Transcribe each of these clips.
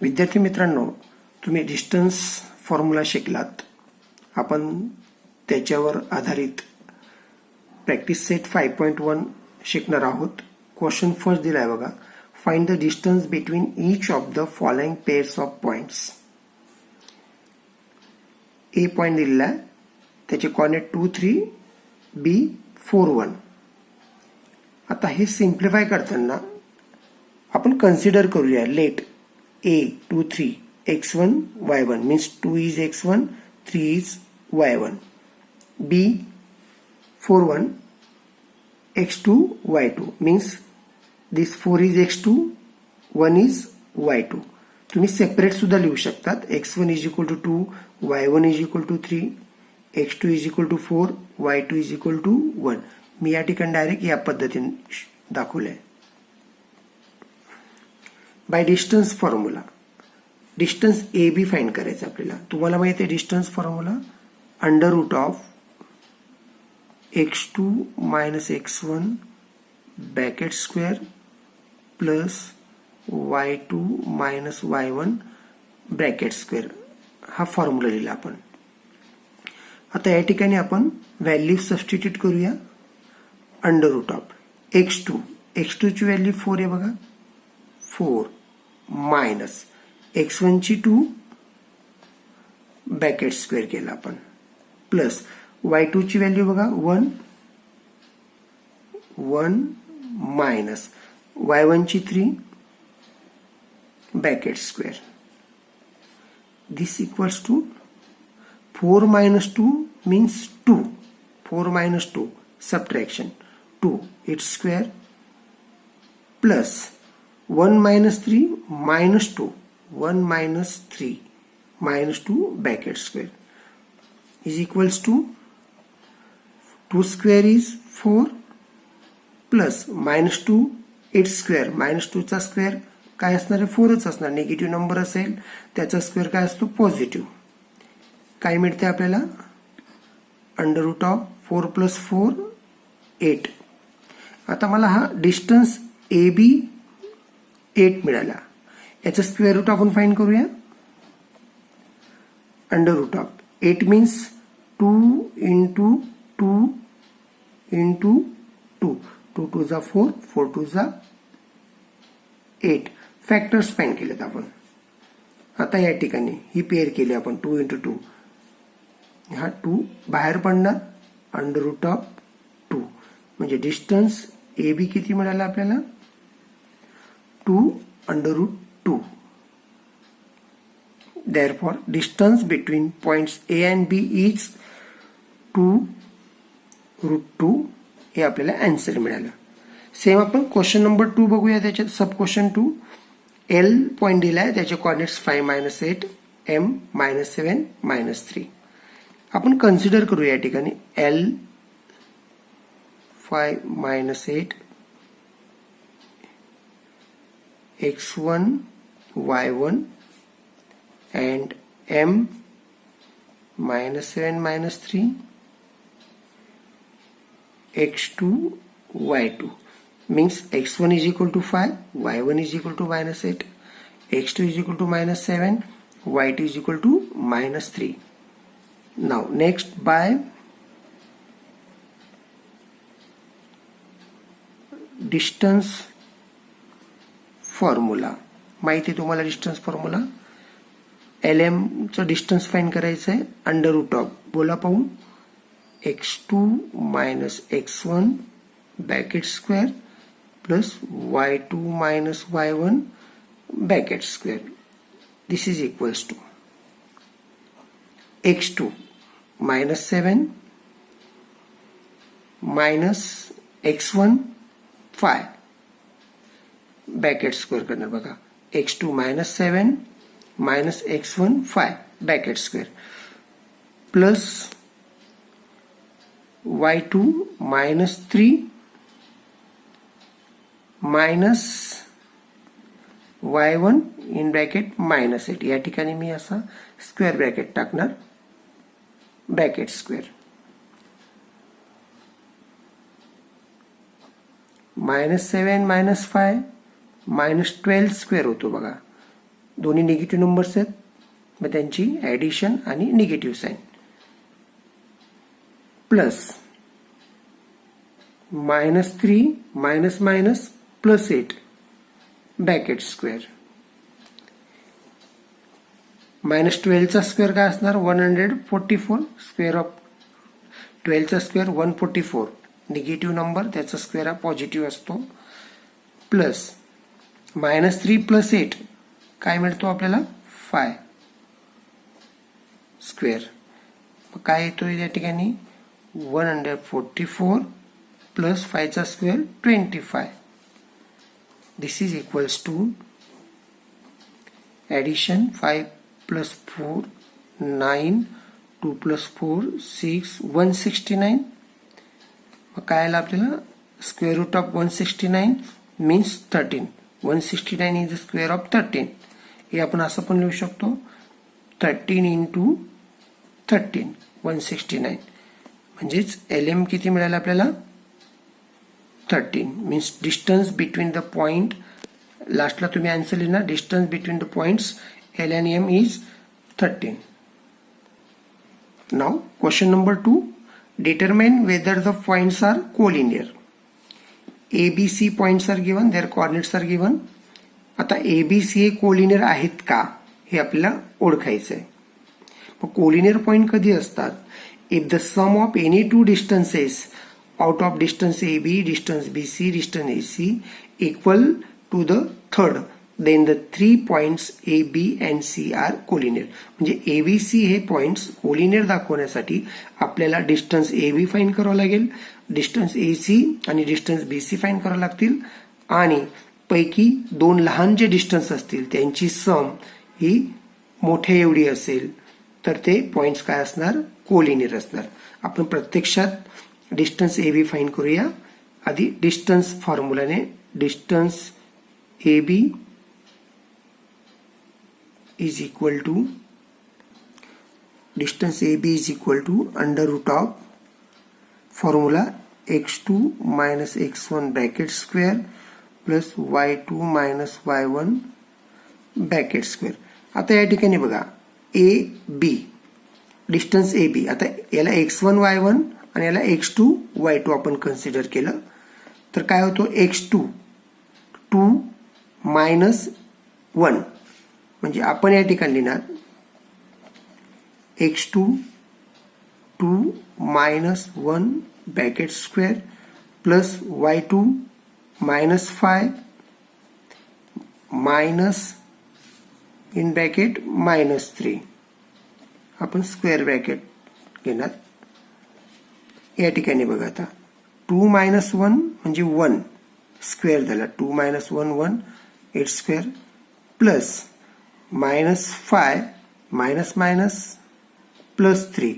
विद्यार्थी मित्रांनो, तुम्ही डिस्टन्स फॉर्म्युला शिकलात. आपण त्याच्यावर आधारित प्रॅक्टिस सेट 5.1 शिकणार आहोत. क्वेश्चन फर्स्ट दिलाय बघा. Find the distance between each of the following pairs of points. A point दिलेला आहे, त्याचे कॉर्डिनेट 2, 3, बी 4, 1. आता हे सिम्प्लिफाय करताना आपण कन्सिडर करूया. Let A 2, 3 x1 y1 means 2 is x1, 3 is y1. B 4, 1 x2 y2 means this 4 is x2, 1 is y2. तुम्ही separate सुद्धा लिहू शकतात. x1 is equal to 2, y1 is equal to 3, x2 is equal to 4, y2 is equal to 1. मी या ठिकाणी direct या पद्धतीने दाखवलंय. By distance formula distance A B find करायचं आपल्याला. तुम्हाला माहिती आहे distance formula under root of x2 minus x1 bracket square plus y2 minus y1 bracket square हा फॉर्म्युला लिहिला आपण. आता या ठिकाणी आपण व्हॅल्यू सबस्टिट्यूट करूया. अंडर रूट ऑफ x2 ची व्हॅल्यू 4 आहे बघा, 4 मायनस x1 ची 2 ब्रॅकेट स्क्वेअर केला आपण प्लस y2 ची व्हॅल्यू बघा 1 मायनस y1 ची 3 bracket square. This equals to 4 minus 2 means 2. 4 minus 2 subtraction 2 its square plus 1 minus 3 minus 2, 1 minus 3 minus 2 bracket square is equals to 2 square is 4 plus minus 2 its square. minus 2 चा square काय असणार आहे, 4च असणार. Negative number असेल त्याचा square काय असतो, positive. काय मिळते आपल्याला, अंडर रूट ऑफ 4 प्लस 4 8. आता मला हा डिस्टन्स ए बी 8 मिळाला. याचं स्क्वेअर रूट आपण फाइंड करूया. Under root of 8 means 2 into 2 into 2. 2 2 जा 4, 4 2 जा 8. फॅक्टर्स फाइंड केलेत आपण. आता या ठिकाणी ही पेअर केली आपण 2 इंटू 2. हा 2 बाहेर पडणार, अंडर रूट ऑफ 2 म्हणजे डिस्टन्स ए बी किती मिळाला आपल्याला, 2 under route 2. Therefore, distance between points A and B is 2 root 2. हे आपल्याला आन्सर मिळालं. सेम आपण क्वेश्चन नंबर 2 बघूया. त्याच्यात सब क्वेश्चन 2 एल पॉइंट दिलाय, त्याचे coordinates 5 minus 8, M minus 7 minus 3. आपण कन्सिडर करू या ठिकाणी L 5 minus 8 x1 y1 and m minus 7 minus 3 x2 y2 means x1 is equal to 5, y1 is equal to minus 8, x2 is equal to minus 7, y2 is equal to minus 3. Now next by distance formula. माहिती आहे तुम्हाला distance formula. LM चं distance find करायचं आहे. Under root of बोला पाहू x2 minus x1 bracket square plus y2 minus y1 bracket square. This is equals to x2 minus 7 minus x1 5 bracket square करणार बघा. x2 minus 7 minus x1 5 bracket square plus y2 minus 3 minus y1 in bracket minus 8. या ठिकाणी मी असा square bracket टाकणार, bracket square minus 7 minus 5 minus 12 square होतो बघा. दोन्ही निगेटिव्ह नंबर्स आहेत, मग त्यांची ॲडिशन आणि negative sign. Plus -3 minus minus +8 bracket square. -12चा स्क्वेअर काय असणार? 144. स्क्वेअर ऑफ 12चा स्क्वेअर 144. निगेटिव्ह नंबर त्याचा स्क्वेअर हा पॉझिटिव्ह असतो. प्लस -3 + 8 काय मिळतो आपल्याला? 5 स्क्वेअर. मग काय येतो या ठिकाणी? 144 प्लस 5चा square 25. This is equals to addition 5 + 4 9, 2 + 4 6, 169. मग काय आलं आपल्याला? Square root of 169 means 13. 169 is the square of 13. हे आपण असं पण लिहू शकतो, 13 × 13 169. म्हणजेच LM किती मिळालं आपल्याला? 13. Means distance between the point, लास्टला तुम्ही आन्सर लिहिणार, distance between the points L and M is 13. Now question number 2. Determine whether the points are collinear. A, B, C points are given, their coordinates are given. आता A, B, C हे collinear आहेत का हे आपल्याला ओळखायचं आहे. मग collinear point कधी असतात? If the sum of any two distances out of distance AB, distance BC, distance AC equal to the third, then the 3 points A, B and C are collinear. म्हणजे ABC हे points collinear दाखवण्यासाठी आपल्याला distance AB find करावं लागेल, distance AC आणि distance BC find करावं लागतील, आणि पैकी 2 लहान जे डिस्टन्स असतील त्यांची सम ही मोठ्या एवढी असेल तर ते पॉइंट्स काय असणार? कोलिनियर असणार. आपण प्रत्यक्षात डिस्टन्स AB फाइंड करूया. आधी डिस्टन्स फॉर्म्युलाने distance AB is equal to distance AB is equal to under root of formula x2 minus x1 bracket square plus y2 minus y1 bracket square. आता या ठिकाणी बघा A B डिस्टन्स AB, आता याला x1 y1 आणि याला x2 y2 आपण consider केलं तर काय होतो? x2 2 minus 1, म्हणजे आपण या ठिकाणी लिहिणार x2 2 minus 1 bracket square plus y2 minus 5 minus in bracket -3 आपण स्क्वेअर ब्रॅकेट घेणार. या ठिकाणी बघा आता 2 - 1 म्हणजे 1 स्क्वेअर झाला, 2 - 1 1 8 square plus -5 minus minus +3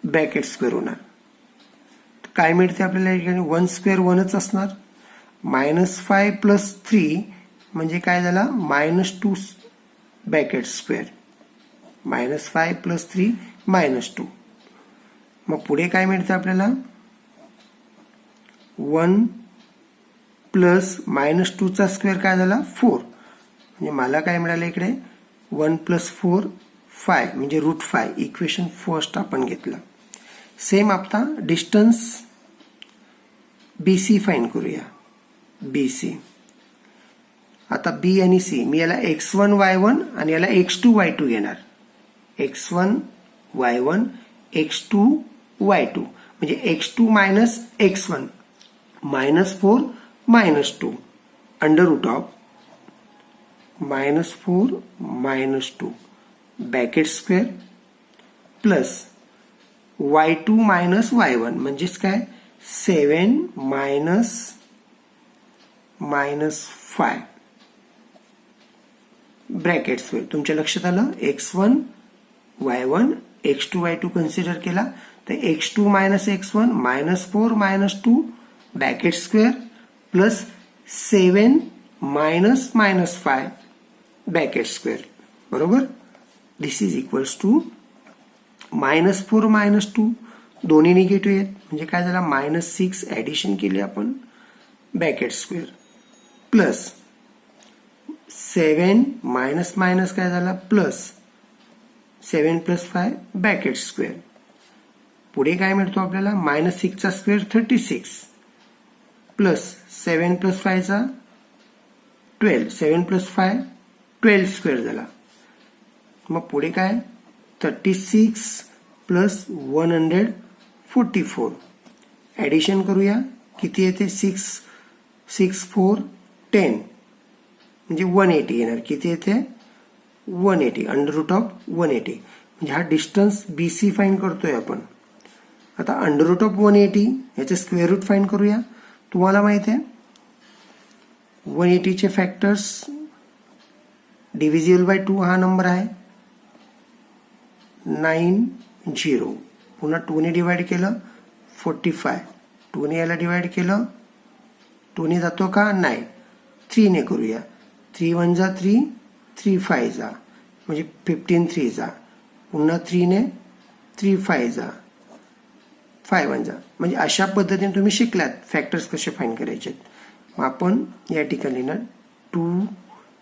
bracket square होणार. काय मिळते आपल्याला? या ठिकाणी 1 स्क्वेअर 1च असणार. -5 + 3 म्हणजे काय झाला? -2 ब्रॅकेट स्क्वेअर. -5 + 3 -2. मग पुढे काय मिळते आपल्याला? 1 प्लस -2चा स्क्वेअर काय झाला? 4. म्हणजे मला काय मिळालं इकडे? 1 + 4 5 म्हणजे √5. इक्वेशन फर्स्ट आपण घेतलं. सेम आता डिस्टन्स BC फाइंड करूया. BC आता B आणि C, मी याला x1 y1 आणि याला x2 y2 घेणार. x1 y1 x2 y2 म्हणजे x2 minus x1 -4 -2 under root of -4 -2 bracket square plus y2 minus y1 म्हणजेच काय? 7 -5 ब्रॅकेट स्क्वेअर. तुमच्या लक्षात आलं? x1 y1 x2 y2 consider केला तर x2 minus x1 -4 -2 bracket square plus 7 -5 bracket square. बरोबर? दिस is equals to -4 -2 दोन्ही निगेटिव्ह आहेत म्हणजे काय झाला? -6 ॲडिशन केली आपण bracket square plus 7 minus minus काय झाला प्लस 7 + 5 ब्रॅकेट स्क्वेअर. पुढे काय मिळतो आपल्याला -6 स्क्वेअर 36 प्लस 7 + 5 12 7 + 5 12 स्क्वेअर झाला. मग पुढे काय 36 + 144. ॲडिशन करूया किती येते 6 4 10 म्हणजे 180 येणार. किती येते 180 √180. म्हणजे हा डिस्टन्स BC फाइंड करतोय आपण. आता √180 याचे स्क्वेअर रूट फाइंड करूया. तुम्हाला माहिती आहे 180 चे फॅक्टर्स डिव्हिजिबल बाय 2 हा नंबर आहे 90. पुन्हा 2 ने डिवाइड केलं 45. 2 ने याला डिवाइड केलं 2 ने जातो का नाही 3 ने करूया. 3 1 जा 3 3 5 जा म्हणजे 15 3 जा. पुन्हा 3 ने 3 5 जा 5 1 जा. म्हणजे अशा पद्धतीने तुम्ही शिकलात फॅक्टर्स कसे फाइंड करायचे. मग आपण या ठिकाणी ना 2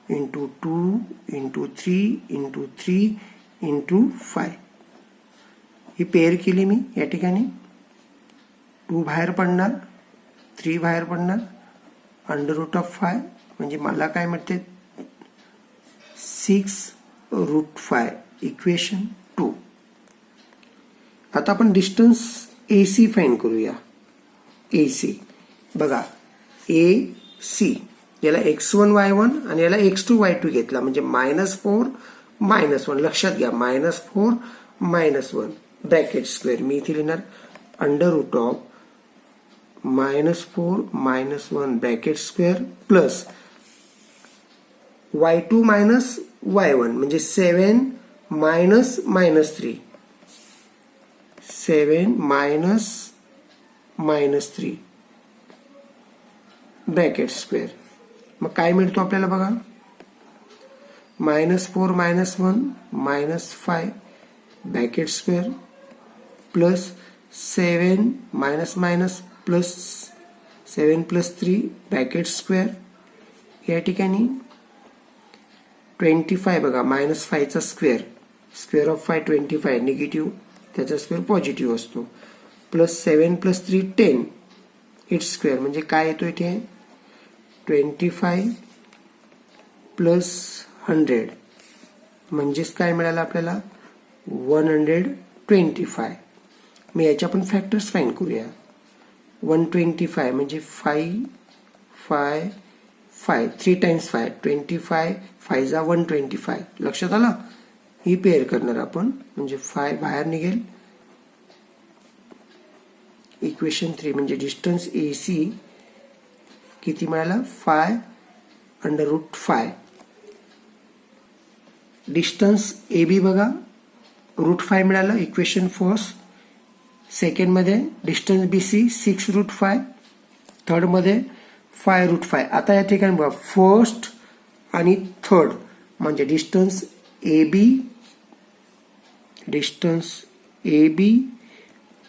× 2 × 3 × 3 × 5 ही पेअर केली मी. या ठिकाणी 2 बाहेर पडणार 3 बाहेर पडणार √5 म्हणजे मला काय मिळते 6√5 इक्वेशन 2. आता आपण डिस्टन्स AC फाइंड करूया. AC बघा AC याला x1 y1 आणि याला x2 y2 घेतला म्हणजे -4 -1. लक्षात घ्या -4 -1 ब्रॅकेट स्क्वेअर. मी इथे लिहिणार √4 -1 bracket square plus y2 y1 म्हणजे 7 -3 7 -3 ब्रॅकेट स्क्वेअर. मग काय मिळतो आपल्याला बघा -4 -1 -5 bracket square plus 7 plus 7 + 3 bracket square. या ठिकाणी 25 बघा -5 चा स्क्वेअर स्क्वेअर ऑफ 5 25 निगेटिव्ह त्याचा स्क्वेअर पॉझिटिव्ह असतो प्लस 7 + 3 10 इट्स स्क्वेअर म्हणजे काय येतो इथे 25 प्लस 100 म्हणजेच काय मिळालं आपल्याला 125. मी याच्या पण फॅक्टर्स फाइंड करूया. 125 म्हणजे 5 5 5 3 टाइम्स 5 25 5 जा 125. लक्षात आलं. ही पेअर करणार आपण म्हणजे 5 बाहेर निघेल. इक्वेशन 3 म्हणजे डिस्टन्स AC किती मिळाला 5√5. डिस्टन्स AB बघा √5 मिळालं इक्वेशन फर्स्ट. सेकंड मध्ये डिस्टन्स BC 6√5. थर्ड मध्ये 5√5. आता या ठिकाणी बघा फर्स्ट आणि थर्ड म्हणजे distance AB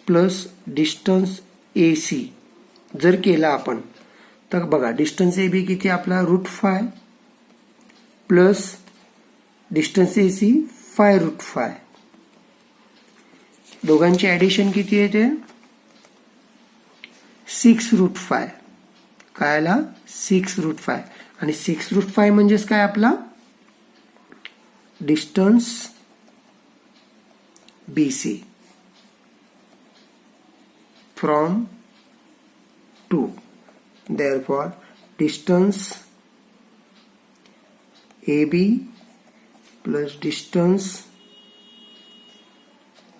plus distance AC जर केला आपण तर बघा डिस्टन्स AB किती आपला √5 प्लस डिस्टन्स AC 5√5. दोघांची ऍडिशन किती येते 6√5. काय आला 6√5 आणि 6√5 म्हणजेच काय आपला distance BC from 2. Therefore, distance AB plus distance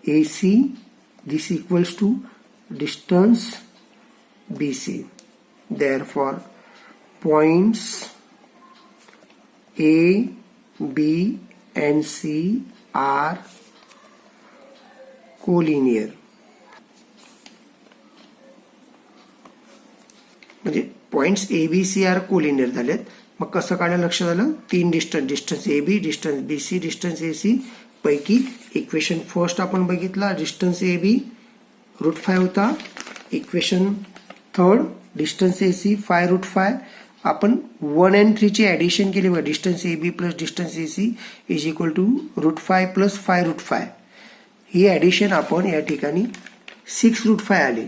AC, this equals to distance BC. Therefore, points A, B and C are collinear. म्हणजे पॉइंट्स ABC आर कोलिनियर झालेत. मग कसं काढायला लक्षात आलं 3 distance AB distance BC distance AC पैकी equation first आपण बघितला डिस्टन्स AB √5 होता. इक्वेशन थर्ड डिस्टन्स AC 5√5 आपण 1 and 3 चे ॲडिशन केले बघा. Distance A B plus distance A C is equal to √5 plus 5√5. ही ॲडिशन आपण या ठिकाणी 6√5 आले.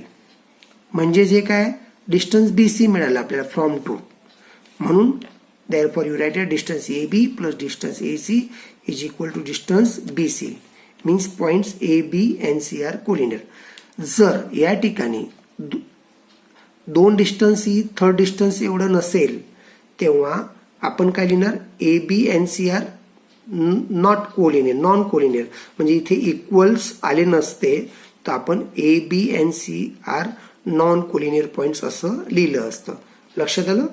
म्हणजे जे काय डिस्टन्स बी सी मिळालं आपल्याला फ्रॉम टू. म्हणून therefore you write a distance AB plus distance AC is equal to distance BC. Means points A, B and C are collinear. जर या ठिकाणी दोन डिस्टन्स ही थर्ड डिस्टन्स एवढं नसेल तेव्हा आपण काय लिहिणार A B and C are not collinear, non collinear. म्हणजे इथे इक्वल्स आले नसते तर आपण A B and C are non collinear points असं लिहिलं असतं. लक्षात आलं.